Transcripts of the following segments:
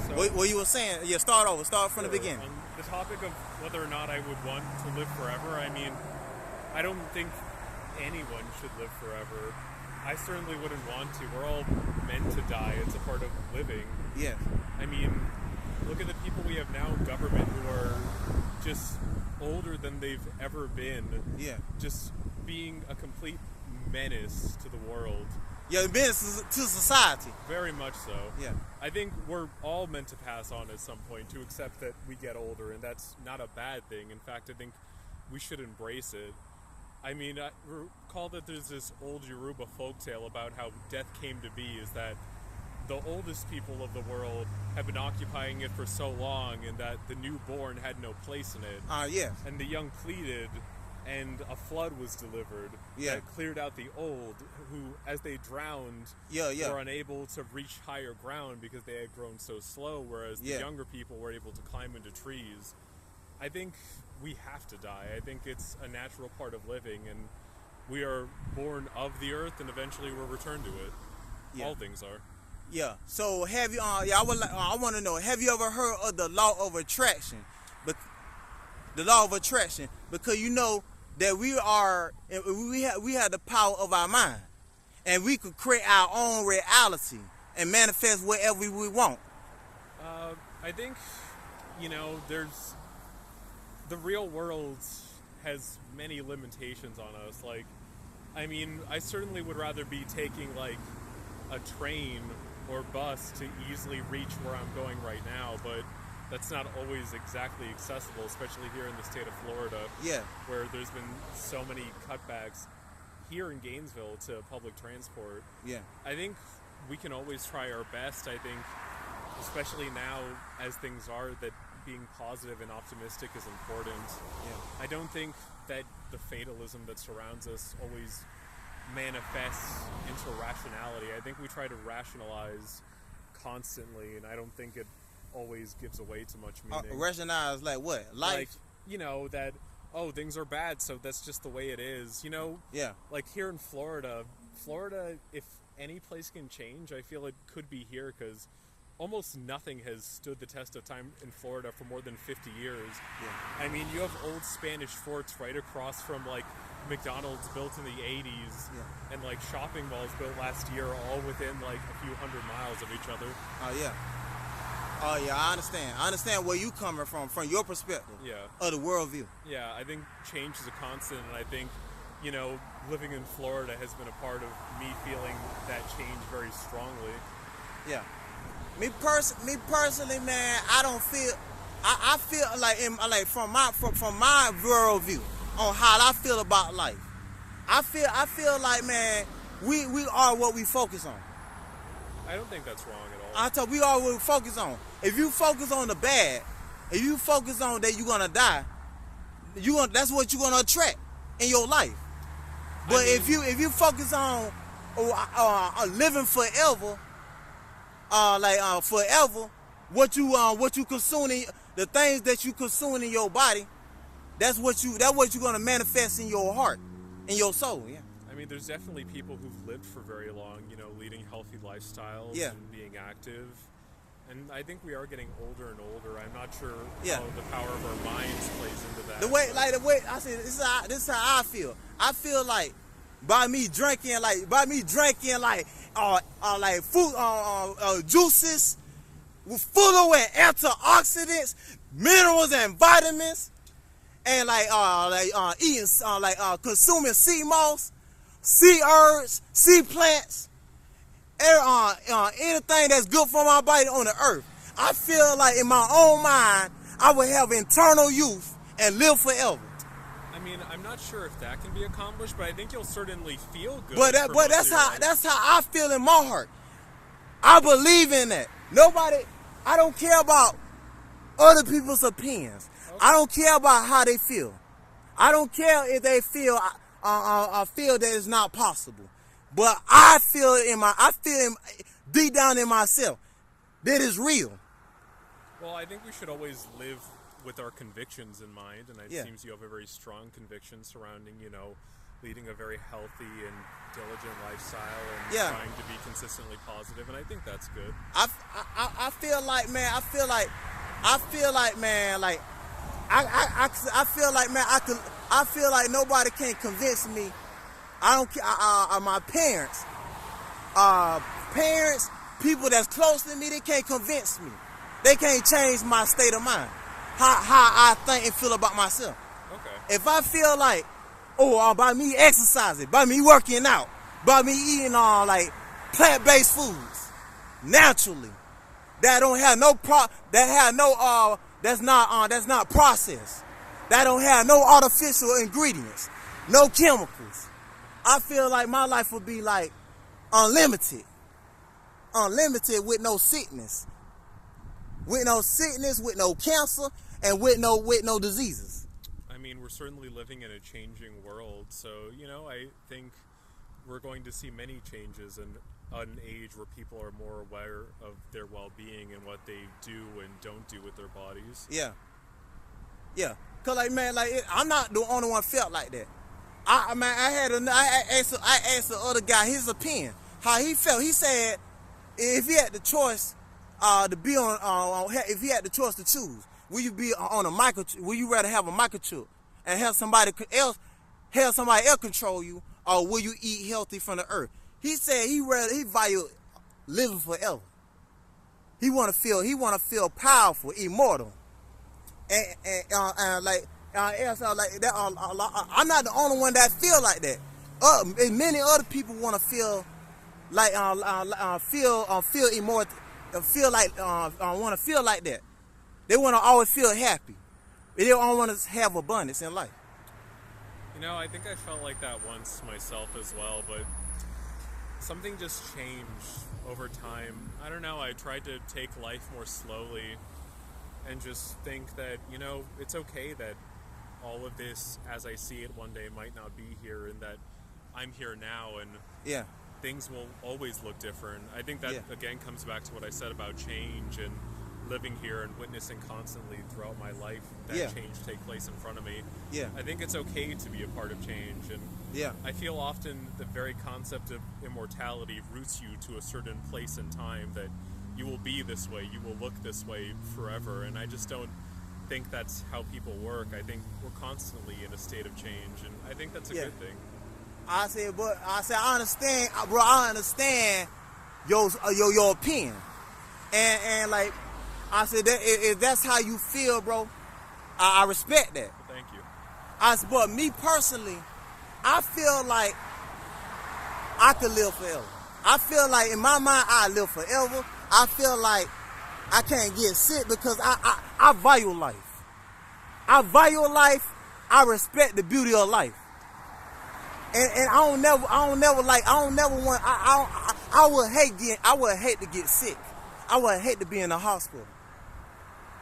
So, What you were saying? Yeah, start over. Start from the sure, beginning. on the topic of whether or not I would want to live forever, I mean, I don't think anyone should live forever. I certainly wouldn't want to. We're all meant to die. It's a part of living. Yeah. I mean, look at the people we have now in government who are just older than they've ever been. Yeah. Just being a complete menace to the world. Yeah, business to society. Very much so. Yeah. I think we're all meant to pass on at some point, to accept that we get older, and that's not a bad thing. In fact, I think we should embrace it. I mean, I recall that there's this old Yoruba folktale about how death came to be, is that the oldest people of the world have been occupying it for so long, and that the newborn had no place in it. Yeah. And the young pleaded, and a flood was delivered that cleared out the old, who, as they drowned, were unable to reach higher ground because they had grown so slow, whereas the younger people were able to climb into trees. I think we have to die. I think it's a natural part of living, and we are born of the earth, and eventually we'll return to it. Yeah. All things are. Yeah. So have you? I want to know. Have you ever heard of the law of attraction? But the law of attraction, because you know that we have the power of our mind, and we could create our own reality and manifest whatever we want. I think, there's the real world has many limitations on us. Like, I mean, I certainly would rather be taking like a train or bus to easily reach where I'm going right now, but that's not always exactly accessible, especially here in the state of Florida. Yeah. Where there's been so many cutbacks here in Gainesville to public transport. Yeah. I think we can always try our best. I think, especially now as things are, that being positive and optimistic is important. Yeah. I don't think that the fatalism that surrounds us always manifests into rationality. I think we try to rationalize constantly, and I don't think it always gives away too much meaning. Rationalize like what? Life? Like, that, things are bad, so that's just the way it is. Yeah. Like here in Florida, if any place can change, I feel it could be here, because almost nothing has stood the test of time in Florida for more than 50 years. Yeah. I mean, you have old Spanish forts right across from, like, McDonald's built in the 80s, and, like, shopping malls built last year, all within, like, a few hundred miles of each other. Oh, yeah, I understand. I understand where you coming from your perspective of the worldview. Yeah, I think change is a constant, and I think, living in Florida has been a part of me feeling that change very strongly. Yeah. Me personally, man, I don't feel. I feel like from my worldview on how I feel about life. I feel like, man, we are what we focus on. I don't think that's wrong at all. I thought we are what we focus on. If you focus on the bad, if you focus on that you're gonna die, that's what you're gonna attract in your life. But if you focus on living forever. Forever, what you consuming, the things that you consume in your body, that's what you're gonna manifest in your heart, in your soul. Yeah. I mean, there's definitely people who've lived for very long, leading healthy lifestyles and being active. And I think we are getting older and older. I'm not sure how the power of our minds plays into that. The way I say, this is how I feel. I feel like by me drinking fruit juices full of antioxidants, minerals and vitamins, and eating consuming sea moss, sea herbs, sea plants, anything that's good for my body on the earth. I feel like in my own mind I would have eternal youth and live forever. I mean, I'm not sure if that can be accomplished, but I think you'll certainly feel good. But that's how I feel in my heart. I believe in that. I don't care about other people's opinions. Okay. I don't care about how they feel. I don't care if they feel that it's not possible. But I feel deep down in myself that it's real. Well, I think we should always live with our convictions in mind, and it seems you have a very strong conviction surrounding, leading a very healthy and diligent lifestyle and trying to be consistently positive, and I think that's good. I feel like, man, I feel like, man, like, I feel like, man, I feel like nobody can convince me. I don't care. My parents, people that's close to me, they can't convince me. They can't change my state of mind. How I think and feel about myself. Okay. If I feel like, by me exercising, by me working out, by me eating like plant-based foods naturally, that don't have no that's not processed, that don't have no artificial ingredients, no chemicals, I feel like my life would be like unlimited with no sickness, with no cancer, and with no diseases. I mean, we're certainly living in a changing world, so, I think we're going to see many changes in an age where people are more aware of their well-being and what they do and don't do with their bodies. Yeah. Cause I'm not the only one felt like that. I asked the other guy his opinion, how he felt. He said if he had the choice to be if he had the choice to choose, will you be on a microchip? Will you rather have a microchip and have somebody else control you, or will you eat healthy from the earth? He said he value living forever. He want to feel powerful, immortal, and like that. I'm not the only one that feel like that. Many other people want to feel like feel immortal, want to feel like that. They want to always feel happy. They don't want to have abundance in life. I think I felt like that once myself as well, but something just changed over time. I don't know, I tried to take life more slowly and just think that, it's okay that all of this, as I see it one day, might not be here, and that I'm here now, and things will always look different. I think that, again, comes back to what I said about change and living here and witnessing constantly throughout my life that change take place in front of me. I think it's okay to be a part of change, and I feel often the very concept of immortality roots you to a certain place in time, that you will be this way, you will look this way forever, and I just don't think that's how people work. I think we're constantly in a state of change, and I think that's a good thing. I understand, bro. I understand your opinion, and like I said, that if that's how you feel, bro, I respect that. Thank you. But me personally, I feel like I could live forever. I feel like in my mind I live forever. I feel like I can't get sick because I value life. I value life. I respect the beauty of life. And I would hate to get sick. I would hate to be in the hospital.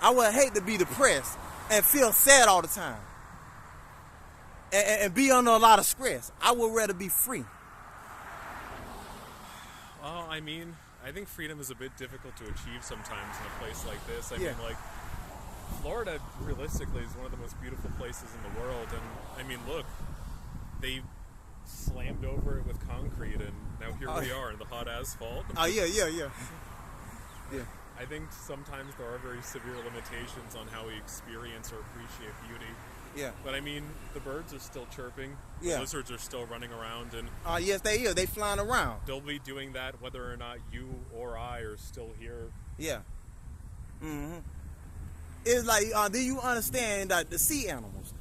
I would hate to be depressed and feel sad all the time. And be under a lot of stress. I would rather be free. Well, I mean, I think freedom is a bit difficult to achieve sometimes in a place like this. I mean, like, Florida, realistically, is one of the most beautiful places in the world. And, I mean, look, they slammed over it with concrete, and now here we are in the hot asphalt. Yeah. I think sometimes there are very severe limitations on how we experience or appreciate beauty. Yeah. But, I mean, the birds are still chirping. The lizards are still running around. And yes, they are. They flying around. They'll be doing that whether or not you or I are still here. Yeah. Mm-hmm. It's like, do you understand that the sea animals,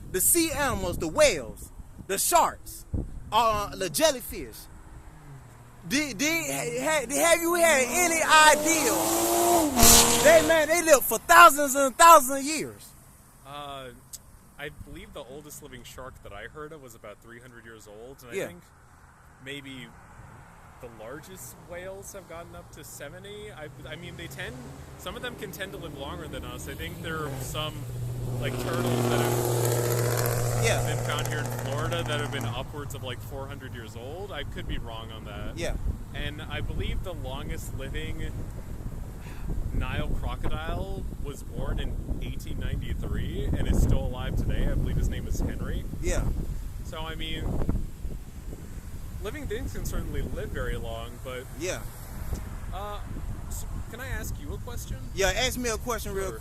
the whales, the sharks, the jellyfish, have you had any idea? They live for thousands and thousands of years. I believe the oldest living shark that I heard of was about 300 years old, and I think maybe the largest whales have gotten up to 70. I mean, some of them can tend to live longer than us. I think there are some, like, turtles that have been found here in Florida that have been upwards of, like, 400 years old. I could be wrong on that. Yeah. And I believe the longest living Nile crocodile was born in 1893 and is still alive today. I believe his name is Henry. Yeah. So, I mean, living things can certainly live very long, but yeah. So can I ask you a question? Yeah, ask me a question real quick.